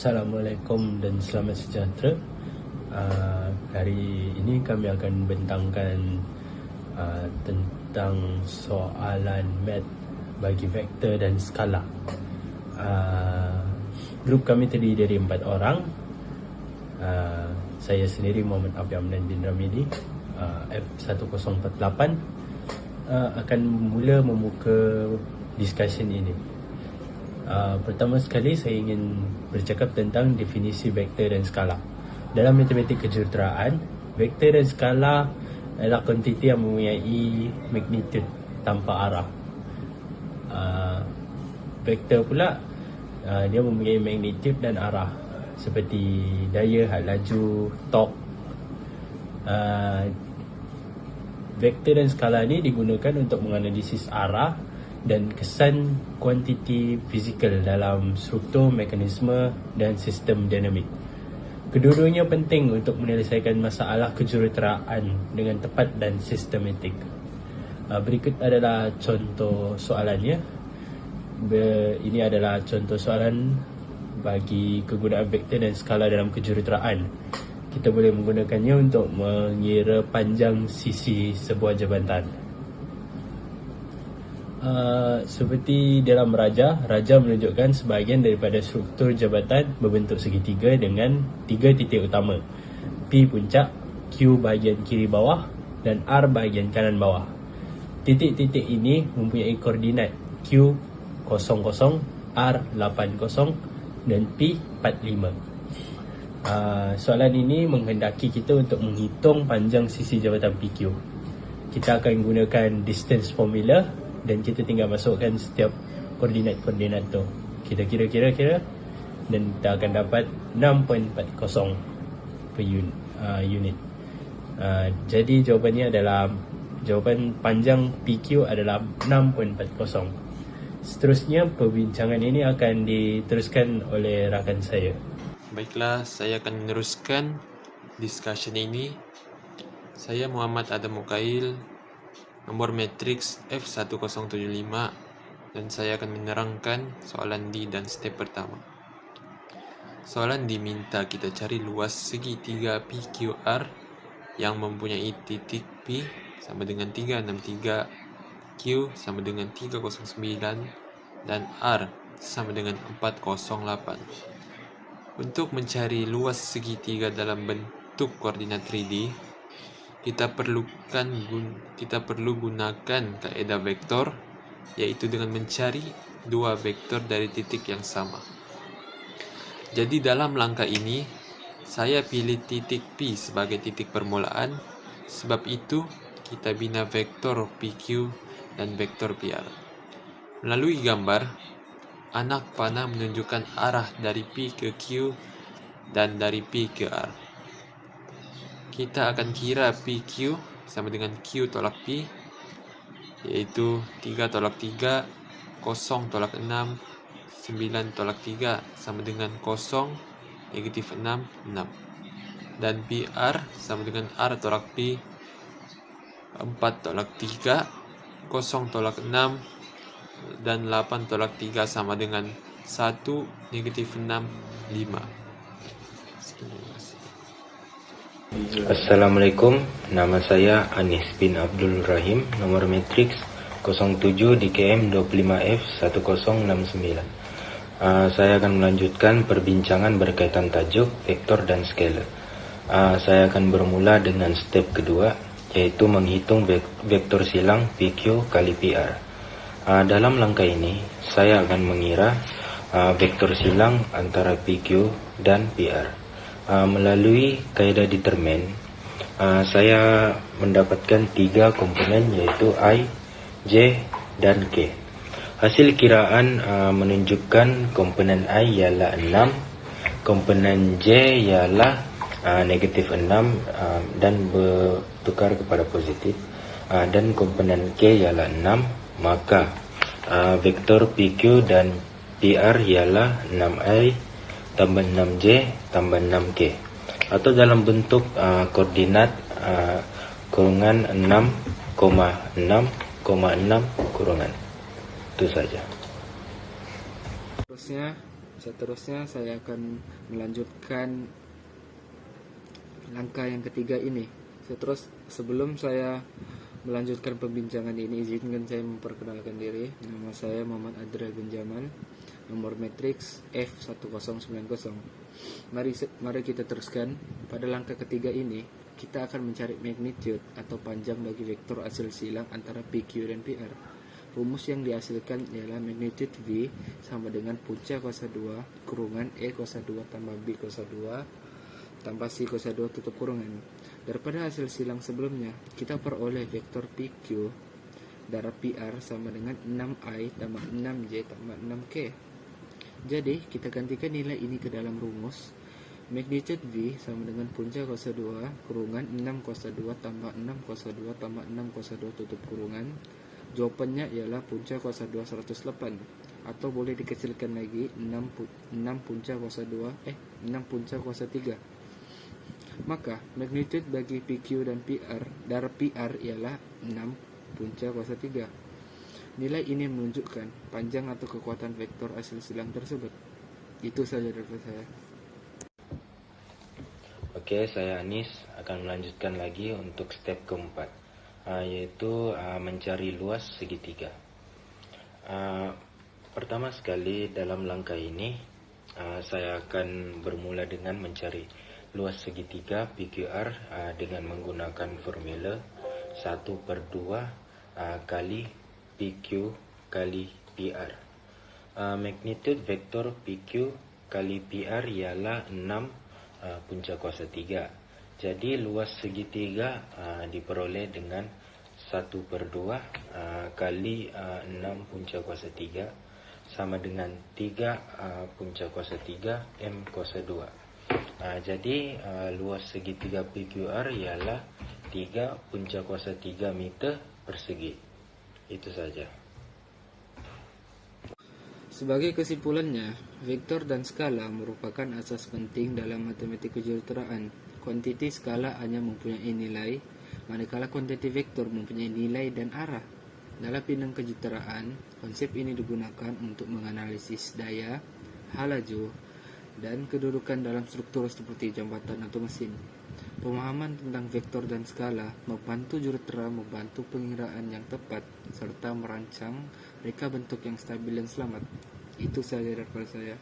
Assalamualaikum dan selamat sejahtera. Hari ini kami akan bentangkan tentang soalan math bagi vektor dan skala. Grup kami terdiri dari 4 orang. Saya sendiri Muhammad Afi Amnan bin Ramili, F1048, akan mula membuka discussion ini. Pertama sekali saya ingin bercakap tentang definisi vektor dan skala. Dalam matematik kejuruteraan, vektor dan skala adalah kuantiti yang mempunyai magnitude tanpa arah. Vektor pula dia mempunyai magnitude dan arah, seperti daya, had laju, torque. Vektor dan skala ni digunakan untuk menganalisis arah dan kesan kuantiti fizikal dalam struktur, mekanisme dan sistem dinamik. Kedua-duanya penting untuk menyelesaikan masalah kejuruteraan dengan tepat dan sistematik. Berikut adalah contoh soalannya. Ini adalah contoh soalan bagi kegunaan vektor dan skala dalam kejuruteraan. Kita boleh menggunakannya untuk mengira panjang sisi sebuah jabatan. Seperti dalam raja menunjukkan sebahagian daripada struktur jabatan berbentuk segitiga dengan 3 titik utama: P puncak, Q bahagian kiri bawah dan R bahagian kanan bawah. Titik-titik ini mempunyai koordinat Q 00, R 80 dan P 45. Soalan ini menghendaki kita untuk menghitung panjang sisi jabatan PQ. Kita akan gunakan distance formula dan kita tinggal masukkan setiap koordinat-koordinat tu. Kita kira dan kita akan dapat 6.40 per unit. Jadi jawapannya adalah, jawapan panjang PQ adalah 6.40. Seterusnya perbincangan ini akan diteruskan oleh rakan saya. Baiklah, saya akan meneruskan discussion ini. Saya Muhammad Adam Mukail, nomor matriks F1075, dan saya akan menerangkan soalan D dan step pertama. Soalan diminta kita cari luas segitiga PQR yang mempunyai titik P sama dengan 363, Q sama dengan 309 dan R sama dengan 408. Untuk mencari luas segitiga dalam bentuk koordinat 3D, kita perlu gunakan kaedah vektor, yaitu dengan mencari dua vektor dari titik yang sama. Jadi dalam langkah ini, saya pilih titik P sebagai titik permulaan. Sebab itu, kita bina vektor PQ dan vektor PR. Melalui gambar, anak panah menunjukkan arah dari P ke Q dan dari P ke R. Kita akan kira PQ sama dengan Q tolak P, yaitu 3 tolak 3, 0 tolak 6, 9 tolak 3 sama dengan 0, negatif 6, 6. Dan PR sama dengan R tolak P, 4 tolak 3, 0 tolak 6, dan 8 tolak 3 sama dengan 1, negatif 6, 5. Assalamualaikum, nama saya Anis bin Abdul Rahim, nomor matriks 07 DKM 25F1069. Saya akan melanjutkan perbincangan berkaitan tajuk vektor dan skala. Saya akan bermula dengan step kedua, yaitu menghitung vektor silang PQ kali PR. Dalam langkah ini, saya akan mengira vektor silang antara PQ dan PR. Melalui kaedah determin, saya mendapatkan 3 komponen, yaitu I, J, dan K. Hasil kiraan menunjukkan komponen I ialah 6, komponen J ialah negatif 6 dan bertukar kepada positif, dan komponen K ialah 6. Maka vektor PQ dan PR ialah 6I tambah 6J tambah 6K, atau dalam bentuk koordinat kurungan 6,6,6 kurungan. Itu saja. Terusnya Seterusnya saya akan melanjutkan langkah yang ketiga ini. Sebelum saya melanjutkan pembincangan ini, izinkan saya memperkenalkan diri. Nama saya Muhammad Adriel Benjamin, nomor matriks F1090. Mari kita teruskan. Pada langkah ketiga ini, kita akan mencari magnitude atau panjang bagi vektor hasil silang antara PQ dan PR. Rumus yang dihasilkan ialah magnitude V sama dengan punca kuasa 2 kurungan E kuasa 2 tambah B kuasa 2 tambah C kuasa 2 tutup kurungan. Daripada hasil silang sebelumnya, kita peroleh vektor PQ darab PR sama dengan 6I tambah 6J tambah 6K. Jadi, kita gantikan nilai ini ke dalam rumus. Magnitude V sama dengan punca kuasa 2 kurungan 6 kuasa 2 tambah 6 kuasa 2 tambah 6 kuasa 2 tutup kurungan. Jawabannya ialah punca kuasa 2 108, atau boleh dikecilkan lagi 6 punca kuasa 6 punca kuasa 3. Maka magnitude bagi PQ dan PR darab PR ialah 6 punca kuasa 3. Nilai ini menunjukkan panjang atau kekuatan vektor hasil silang tersebut. Itu saja dari saya. Oke, saya Anis akan melanjutkan lagi untuk step keempat, yaitu mencari luas segitiga. Pertama sekali dalam langkah ini, saya akan bermula dengan mencari luas segitiga PQR dengan menggunakan formula 1/2 kali PQ kali PR. Magnitude vektor PQ kali PR ialah 6 punca kuasa 3. Jadi luas segitiga diperoleh dengan 1/2 kali 6 punca kuasa 3 sama dengan 3 punca kuasa 3 M kuasa 2. Jadi luas segitiga PQR ialah 3 punca kuasa 3 meter persegi. Itu saja. Sebagai kesimpulannya, vektor dan skala merupakan asas penting dalam matematika kejuruteraan. Kuantiti skala hanya mempunyai nilai, manakala kuantiti vektor mempunyai nilai dan arah. Dalam bidang kejuruteraan, konsep ini digunakan untuk menganalisis daya, halaju, dan kedudukan dalam struktur seperti jambatan atau mesin. Pemahaman tentang vektor dan skala membantu jurutera membantu pengiraan yang tepat serta merancang reka bentuk yang stabil dan selamat. Itu saja dari saya.